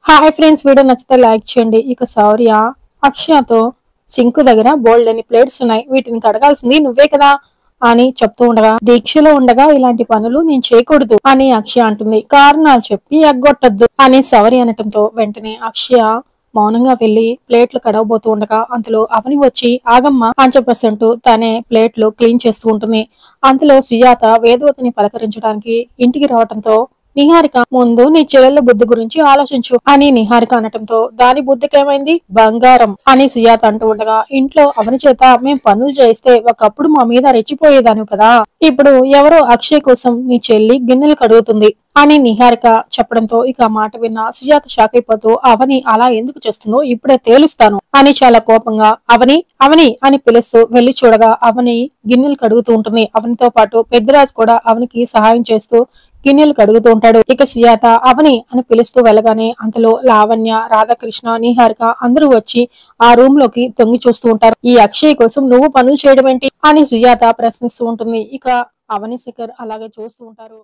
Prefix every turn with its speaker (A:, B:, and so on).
A: Hi friends, video నచ్చితే like చేయండి. ఇక శౌర్య అక్షయతో సింక్ దగ్గర బోల్డ్ అని ప్లేట్స్ ఉన్నాయి, వీటిని కడగాల్సింది నువ్వే కదా అని చెప్తూ ఉండగా, దీక్షలో ఉండగా ఇలాంటి పనులు నేను చేయకూడదు అని అక్షయ అంటుంది. కారణాలు చెప్పి ఎగ్గొట్టద్దు అని శౌర్య అనటంతో వెంటనే అక్షయ మౌనంగా వెళ్లి ప్లేట్లు కడగబోతూ ఉండగా అంతలో అవని వచ్చి ఆగమ్మ అని చెప్పేసంటూ తనే ప్లేట్లు క్లీన్ చేస్తూ ఉంటుంది. అంతలో సుజాత వేదవతిని పలకరించడానికి ఇంటికి రావటంతో నిహారిక ముందు నీ చెల్లెల బుద్ధి గురించి ఆలోచించు అని నిహారిక అనటంతో దాని బుద్ధికేమైంది బంగారం అని సుజాత అంటూ ఉండగా, ఇంట్లో అవని చేత మేం పనులు చేయిస్తే ఒకప్పుడు మా మీద రెచ్చిపోయేదాను కదా, ఇప్పుడు ఎవరో అక్షయ్ కోసం నీ చెల్లి గిన్నెలు కడుగుతుంది అని నిహారిక చెప్పడంతో ఇక మాట విన్న సుజాత షాక్ అయిపోతూ అవని అలా ఎందుకు చేస్తుందో ఇప్పుడే తేలుస్తాను అని చాలా కోపంగా అవని అవని అని పిలుస్తూ వెళ్లి చూడగా అవని గిన్నెలు కడుగుతూ ఉంటుంది. అవనితో పాటు పెద్దరాజు కూడా అవనికి సహాయం చేస్తూ గిన్నెలు కడుగుతూ ఉంటాడు. ఇక సుజాత అవని అని పిలుస్తూ వెళ్ళగానే అంతలో లావణ్య, రాధాకృష్ణ, నిహారిక అందరూ వచ్చి ఆ రూమ్ లోకి తొంగి చూస్తూ ఉంటారు. ఈ అక్షయ్ కోసం నువ్వు పనులు చేయడం ఏంటి అని సుజాత ప్రశ్నిస్తూ ఉంటుంది. ఇక అవని శేఖర్ అలాగే చూస్తూ ఉంటారు.